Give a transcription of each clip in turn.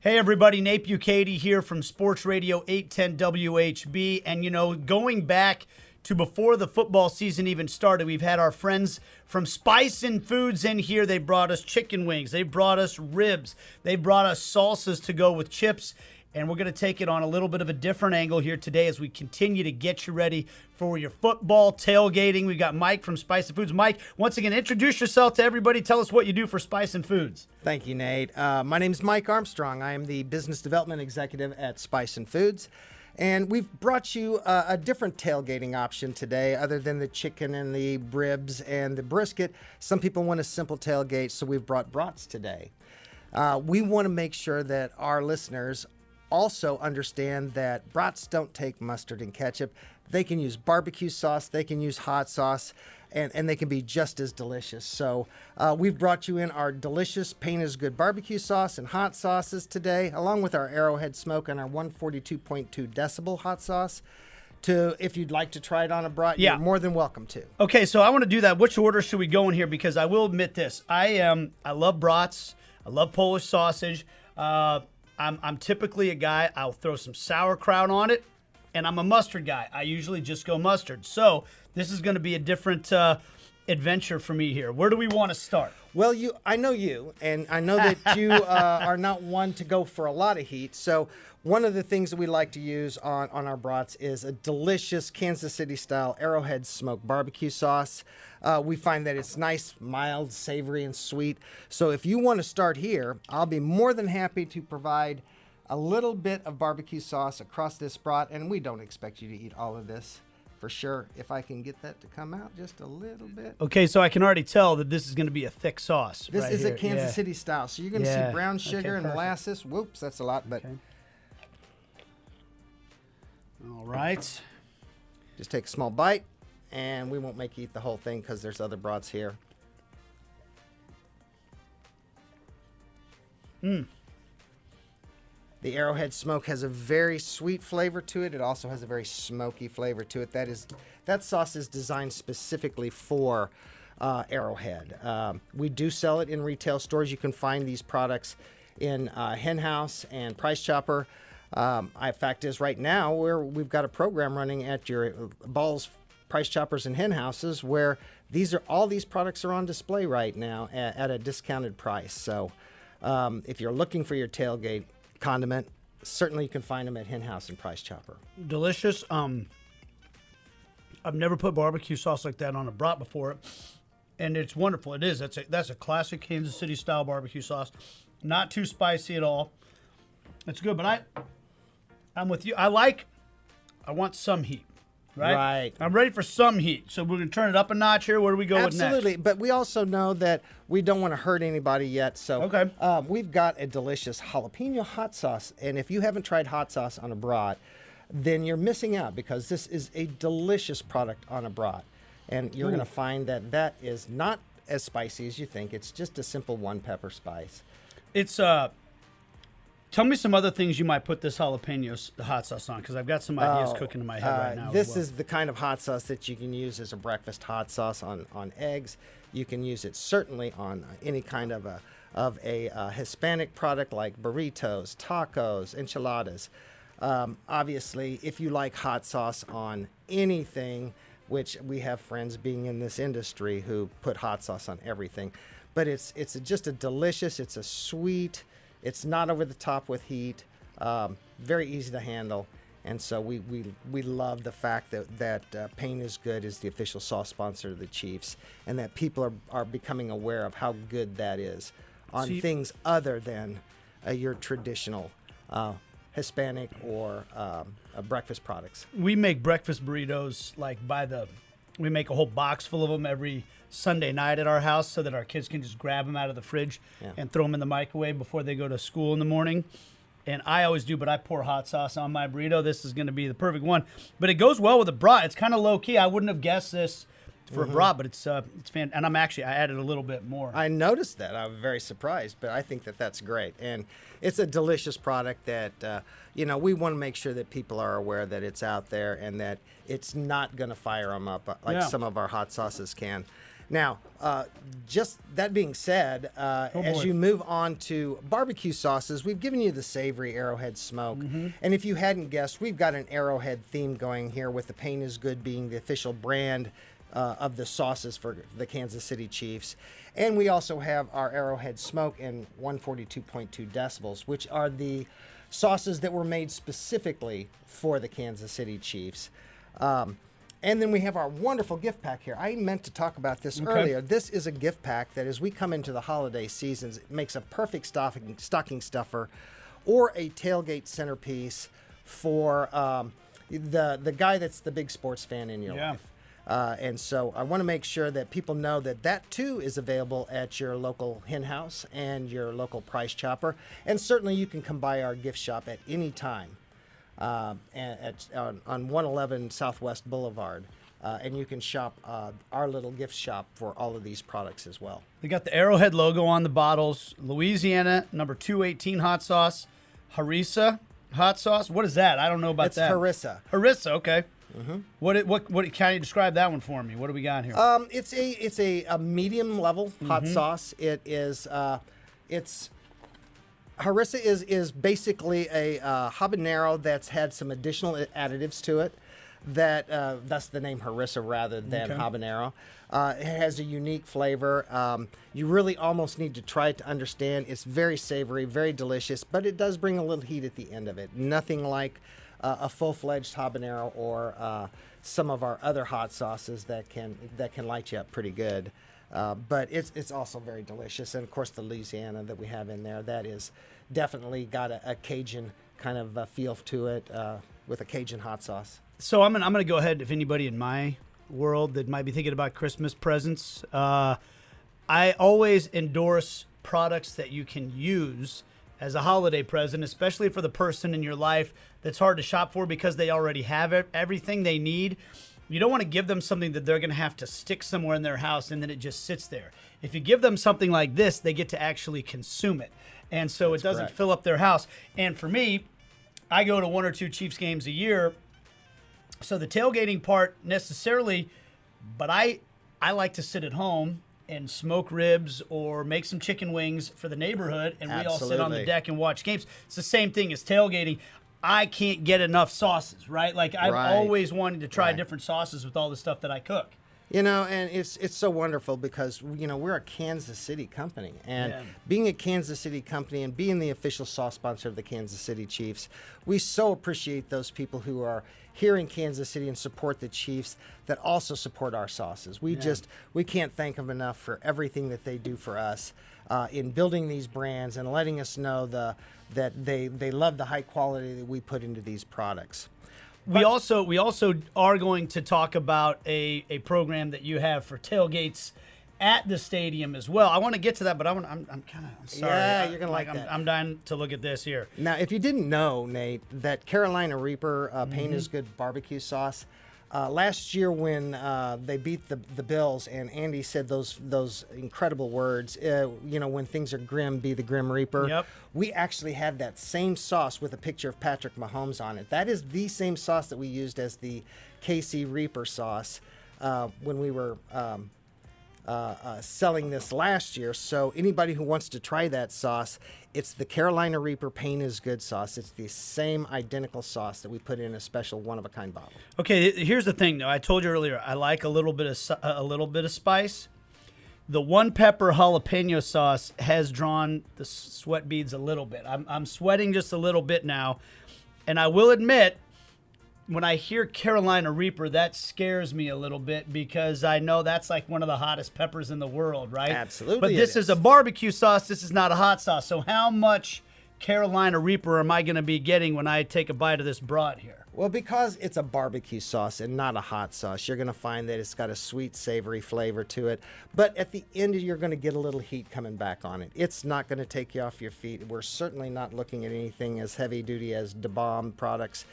Hey everybody, Nate Bucati here from Sports Radio 810 WHB. And going back to before the football season even started, we've had our friends from Spicin Foods in here. They brought us chicken wings, they brought us ribs, they brought us salsas to go with chips. And we're going to take it on a little bit of a different angle here today as we continue to get you ready for your football tailgating. We've got Mike from Spicin Foods. Mike, once again, introduce yourself to everybody. Tell us what you do for Spicin Foods. Thank you, Nate. My name is Mike Armstrong. I am the Business Development Executive at Spicin Foods. And we've brought you a different tailgating option today other than the chicken and the ribs and the brisket. Some people want a simple tailgate, so we've brought brats today. We want to make sure that our listeners also understand that brats don't take mustard and ketchup. They can use barbecue sauce, they can use hot sauce, and they can be just as delicious. So we've brought you in our delicious Pain is Good barbecue sauce and hot sauces today, along with our Arrowhead Smoke and our 142.2 decibel hot sauce. If you'd like to try it on a brat, you're more than welcome to. Okay, so I want to do that. Which order should we go in here? Because I will admit this. I love brats. I love Polish sausage. I'm typically a guy, I'll throw some sauerkraut on it, and I'm a mustard guy. I usually just go mustard. So this is going to be a different adventure for me here. Where do we want to start? Well, I know you, and I know that you are not one to go for a lot of heat. So one of the things that we like to use on our brats is a delicious Kansas City-style Arrowhead Smoke barbecue sauce. We find that it's nice, mild, savory, and sweet. So if you want to start here, I'll be more than happy to provide a little bit of barbecue sauce across this brat, and we don't expect you to eat all of this. For sure, if I can get that to come out just a little bit. Okay, so I can already tell that this is going to be a thick sauce. This right is here. a Kansas City style. So you're going to see brown sugar and perfect. molasses. Whoops, that's a lot, but All right. just take a small bite, and we won't make you eat the whole thing because there's other brats here. The Arrowhead Smoke has a very sweet flavor to it. It also has a very smoky flavor to it. That sauce is designed specifically for Arrowhead. We do sell it in retail stores. You can find these products in Hen House and Price Chopper. Fact is, right now we've got a program running at your Balls, Price Choppers, and Hen Houses where all these products are on display right now at a discounted price. So if you're looking for your tailgate condiment, certainly you can find them at Hen House and Price Chopper. Delicious. I've never put barbecue sauce like that on a brat before, and it's wonderful. It is. That's a classic Kansas City style barbecue sauce. Not too spicy at all. It's good, but I'm with you. I want some heat. Right. I'm ready for some heat. So we're going to turn it up a notch here. Where do we go with next? Absolutely. But we also know that we don't want to hurt anybody yet. So we've got a delicious jalapeno hot sauce. And if you haven't tried hot sauce on a brat, then you're missing out because this is a delicious product on a brat. And you're going to find that is not as spicy as you think. It's just a simple one pepper spice. It's Tell me some other things you might put this jalapeno hot sauce on, because I've got some ideas cooking in my head right now. This is the kind of hot sauce that you can use as a breakfast hot sauce on eggs. You can use it certainly on any kind of a Hispanic product like burritos, tacos, enchiladas. Obviously, if you like hot sauce on anything, which we have friends being in this industry who put hot sauce on everything, but it's just a delicious, it's a sweet, it's not over the top with heat, very easy to handle, and so we love the fact that Pain is Good is the official sauce sponsor of the Chiefs, and that people are becoming aware of how good that is on things other than your traditional Hispanic or breakfast products. We make breakfast burritos we make a whole box full of them every Sunday night at our house so that our kids can just grab them out of the fridge and throw them in the microwave before they go to school in the morning. And I always do, but I pour hot sauce on my burrito. This is going to be the perfect one. But it goes well with a brat. It's kind of low-key. I wouldn't have guessed this for a brat, but it's fantastic. And I added a little bit more. I noticed that. I was very surprised, but I think that's great. And it's a delicious product that, we want to make sure that people are aware that it's out there and that it's not going to fire them up like some of our hot sauces can. Now, just that being said, as you move on to barbecue sauces, we've given you the savory Arrowhead smoke. And if you hadn't guessed, we've got an Arrowhead theme going here, with the Pain is Good being the official brand of the sauces for the Kansas City Chiefs. And we also have our Arrowhead smoke in 142.2 decibels, which are the sauces that were made specifically for the Kansas City Chiefs. And then we have our wonderful gift pack here. I meant to talk about this earlier. This is a gift pack that, as we come into the holiday seasons, it makes a perfect stocking stuffer or a tailgate centerpiece for the guy that's the big sports fan in your life. And so I want to make sure that people know that that too is available at your local hen house and your local Price Chopper. And certainly you can come by our gift shop at any time. On 111 Southwest Boulevard, and you can shop our little gift shop for all of these products as well. They got the Arrowhead logo on the bottles. Louisiana number 218 hot sauce, harissa hot sauce. What is that? I don't know about that. It's harissa. Harissa, okay. What can you describe that one for me? What do we got here? It's a medium level hot sauce. It is harissa is basically a habanero that's had some additional additives to it. Thus the name harissa rather than habanero. It has a unique flavor. You really almost need to try it to understand. It's very savory, very delicious, but it does bring a little heat at the end of it. Nothing like a full-fledged habanero or some of our other hot sauces that can light you up pretty good. But it's also very delicious. And, of course, the Louisiana that we have in there, that is definitely got a Cajun kind of feel to it with a Cajun hot sauce. So I'm gonna go ahead. If anybody in my world that might be thinking about Christmas presents, I always endorse products that you can use as a holiday present, especially for the person in your life that's hard to shop for because they already have everything they need. You don't want to give them something that they're going to have to stick somewhere in their house and then it just sits there. If you give them something like this, they get to actually consume it. And so it doesn't fill up their house. And for me, I go to 1 or 2 Chiefs games a year. So the tailgating part necessarily, but I like to sit at home and smoke ribs or make some chicken wings for the neighborhood, and we all sit on the deck and watch games. It's the same thing as tailgating. I can't get enough sauces, right? Like I've always wanted to try different sauces with all the stuff that I cook. You know, and it's so wonderful because, you know, we're a Kansas City company. And being a Kansas City company and being the official sauce sponsor of the Kansas City Chiefs, we so appreciate those people who are here in Kansas City and support the Chiefs that also support our sauces. We can't thank them enough for everything that they do for us in building these brands and letting us know that they love the high quality that we put into these products. We also are going to talk about a program that you have for tailgates at the stadium as well. I want to get to that, but I'm kind of sorry. Yeah, you're gonna like that. I'm dying to look at this here. Now, if you didn't know, Nate, that Carolina Reaper Pain is Good barbecue sauce. Last year when they beat the Bills and Andy said those incredible words, you know, when things are grim, be the Grim Reaper. Yep. We actually had that same sauce with a picture of Patrick Mahomes on it. That is the same sauce that we used as the KC Reaper sauce when we were selling this last year. So anybody who wants to try that sauce, it's the Carolina Reaper Pain is Good sauce. It's the same identical sauce that we put in a special one-of-a-kind bottle. Okay, here's the thing, though. I told you earlier, I like a little bit of spice. The one pepper jalapeno sauce has drawn the sweat beads a little bit. I'm sweating just a little bit now, and I will admit, when I hear Carolina Reaper, that scares me a little bit because I know that's like one of the hottest peppers in the world, right? Absolutely. But this is a barbecue sauce. This is not a hot sauce. So how much Carolina Reaper am I going to be getting when I take a bite of this brat here? Well, because it's a barbecue sauce and not a hot sauce, you're going to find that it's got a sweet, savory flavor to it. But at the end, you're going to get a little heat coming back on it. It's not going to take you off your feet. We're certainly not looking at anything as heavy-duty as DeBomb products,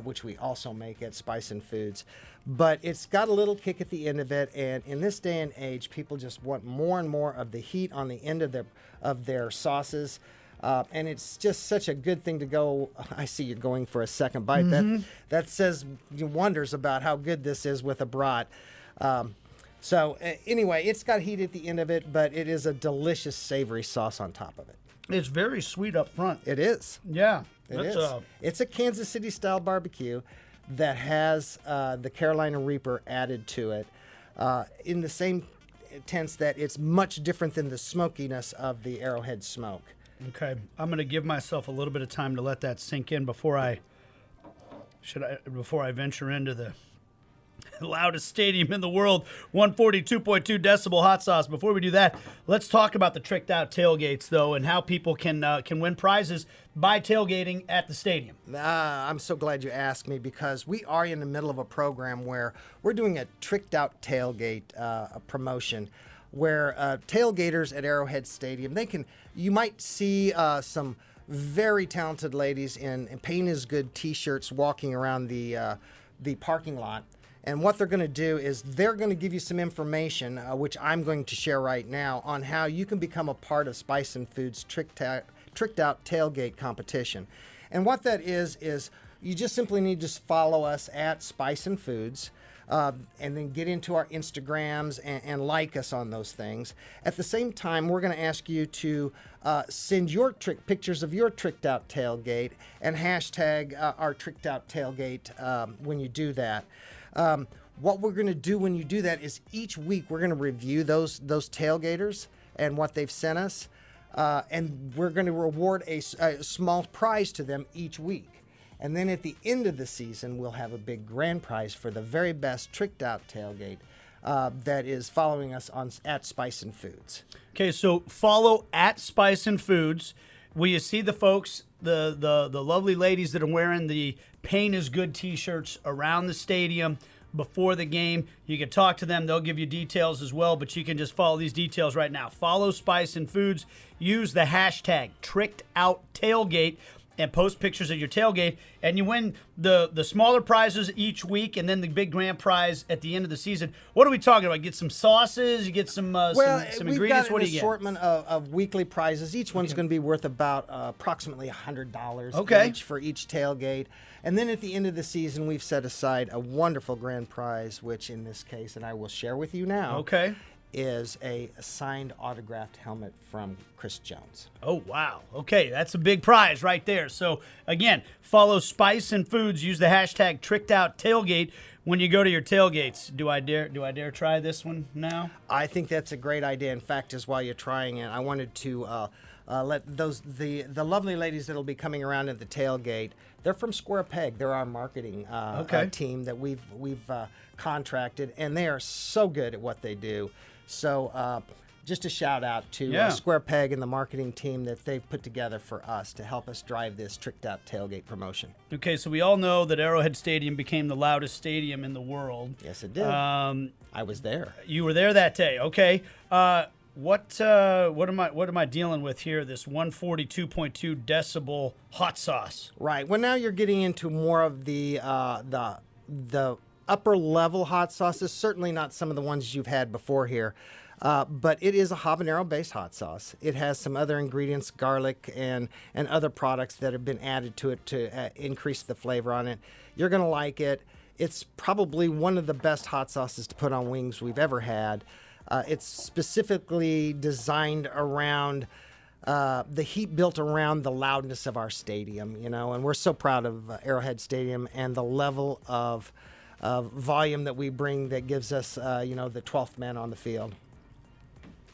which we also make at Spicin Foods. But it's got a little kick at the end of it, and in this day and age, people just want more and more of the heat on the end of their sauces. And it's just such a good thing to go. I see you're going for a second bite. That says wonders about how good this is with a brat. So anyway, it's got heat at the end of it, but it is a delicious savory sauce on top of it. It's very sweet up front. It is. Yeah. It is. It's a Kansas City style barbecue that has the Carolina Reaper added to it in the same tense that it's much different than the smokiness of the Arrowhead smoke. Okay. I'm going to give myself a little bit of time to let that sink in before I venture into the loudest stadium in the world, 142.2 decibel hot sauce. Before we do that, let's talk about the tricked out tailgates, though, and how people can win prizes by tailgating at the stadium. I'm so glad you asked me, because we are in the middle of a program where we're doing a tricked out tailgate promotion, where tailgaters at Arrowhead Stadium, you might see some very talented ladies in Pain is Good t-shirts walking around the parking lot. And what they're going to do is they're going to give you some information, which I'm going to share right now, on how you can become a part of Spicin Foods Tricked Out Tailgate Competition. And what that is you just simply need to follow us at Spicin Foods, and then get into our Instagrams and like us on those things. At the same time, we're going to ask you to send your pictures of your tricked out tailgate and hashtag our tricked out tailgate when you do that. What we're going to do when you do that is each week we're going to review those tailgaters and what they've sent us, and we're going to reward a small prize to them each week. And then at the end of the season, we'll have a big grand prize for the very best tricked out tailgate that is following us at Spicin Foods. Okay, so follow at Spicin Foods. Will you see the folks, the lovely ladies that are wearing the Pain is Good t-shirts around the stadium before the game? You can talk to them. They'll give you details as well, but you can just follow these details right now. Follow Spicin Foods. Use the hashtag TrickedOutTailgate and post pictures of your tailgate, and you win the smaller prizes each week, and then the big grand prize at the end of the season. What are we talking about? Get some sauces, you get some ingredients. We've got what an do you assortment of weekly prizes. Each one's going to be worth about approximately $100 each for each tailgate. And then at the end of the season, we've set aside a wonderful grand prize, which in this case, and I will share with you now, is a signed autographed helmet from Chris Jones. Oh, wow. Okay, that's a big prize right there. So, again, follow Spicin Foods. Use the hashtag TrickedOutTailgate when you go to your tailgates. Do I dare try this one now? I think that's a great idea. In fact, while you're trying it, I wanted to let the lovely ladies that'll be coming around at the tailgate. They're from Square Peg. They're our marketing team that we've contracted, and they are so good at what they do. So just a shout out to Square Peg and the marketing team that they've put together for us to help us drive this tricked out tailgate promotion. Okay, so we all know that Arrowhead Stadium became the loudest stadium in the world. Yes, it did. I was there. You were there that day. Okay. What am I dealing with here? This 142.2 decibel hot sauce. Right. Well, now you're getting into more of the upper level hot sauces. Certainly not some of the ones you've had before here, but it is a habanero based hot sauce. It has some other ingredients, garlic and other products that have been added to it to increase the flavor on it. You're going to like it. It's probably one of the best hot sauces to put on wings we've ever had. It's specifically designed around the heat built around the loudness of our stadium, and we're so proud of Arrowhead Stadium and the level of volume that we bring that gives us, the 12th man on the field.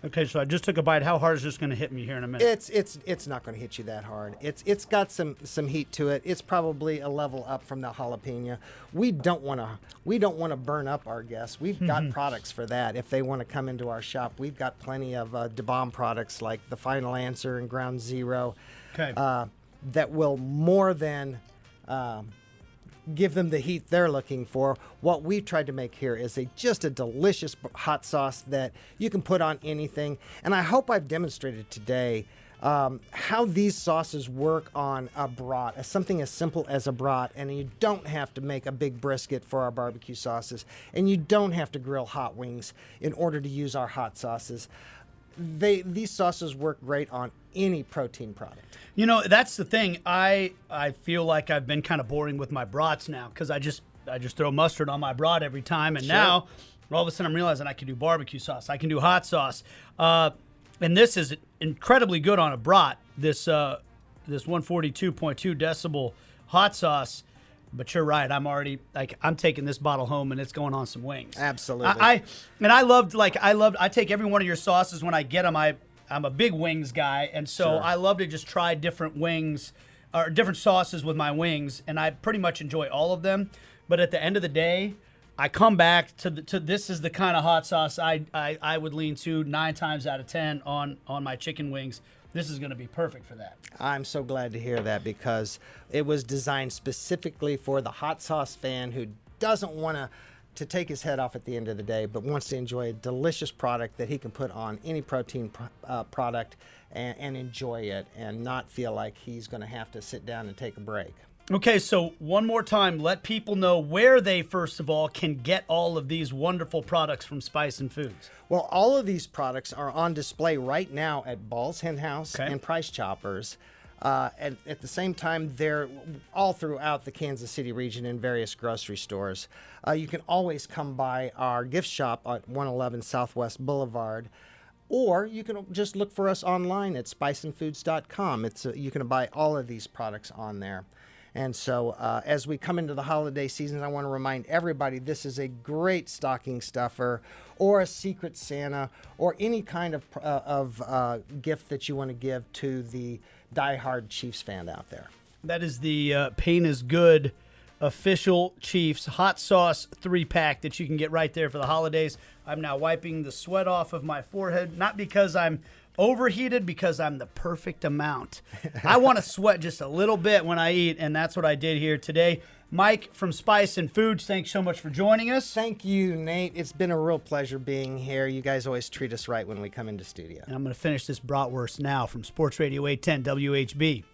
Okay, so I just took a bite. How hard is this going to hit me here in a minute? It's not going to hit you that hard. It's got some heat to it. It's probably a level up from the jalapeno. We don't want to burn up our guests. We've got products for that. If they want to come into our shop, we've got plenty of DeBomb products like the Final Answer and Ground Zero that will more than give them the heat they're looking for. What we've tried to make here is just a delicious hot sauce that you can put on anything. And I hope I've demonstrated today how these sauces work on a brat, something as simple as a brat. And you don't have to make a big brisket for our barbecue sauces, and you don't have to grill hot wings in order to use our hot sauces. These sauces work great on any protein product. That's the thing. I feel like I've been kind of boring with my brats now because I just throw mustard on my brat every time, and now all of a sudden I'm realizing I can do barbecue sauce. I can do hot sauce. And this is incredibly good on a brat, this 142.2 decibel hot sauce. But you're right. I'm taking this bottle home and it's going on some wings. Absolutely. I take every one of your sauces when I get them. I'm a big wings guy, and so Sure. I love to just try different wings or different sauces with my wings, and I pretty much enjoy all of them. But at the end of the day, I come back to this is the kind of hot sauce I would lean to 9 times out of 10 on my chicken wings. This is going to be perfect for that. I'm so glad to hear that because it was designed specifically for the hot sauce fan who doesn't want to take his head off at the end of the day, but wants to enjoy a delicious product that he can put on any protein product and enjoy it and not feel like he's going to have to sit down and take a break. Okay, so one more time, let people know where they, first of all, can get all of these wonderful products from Spicin Foods. Well, all of these products are on display right now at Ball's Hen House Okay. and Price Choppers. And at the same time, they're all throughout the Kansas City region in various grocery stores. You can always come by our gift shop at 111 Southwest Boulevard, or you can just look for us online at spicinfoods.com. You can buy all of these products on there. And so as we come into the holiday season, I want to remind everybody this is a great stocking stuffer or a Secret Santa or any kind of gift that you want to give to the diehard Chiefs fan out there. That is the Pain is Good official Chiefs hot sauce 3-pack that you can get right there for the holidays. I'm now wiping the sweat off of my forehead, not because I'm overheated, because I'm the perfect amount. I want to sweat just a little bit when I eat, and that's what I did here today. Mike from Spicin Foods, thanks so much for joining us. Thank you, Nate. It's been a real pleasure being here. You guys always treat us right when we come into studio. And I'm going to finish this bratwurst now from Sports Radio 810 WHB.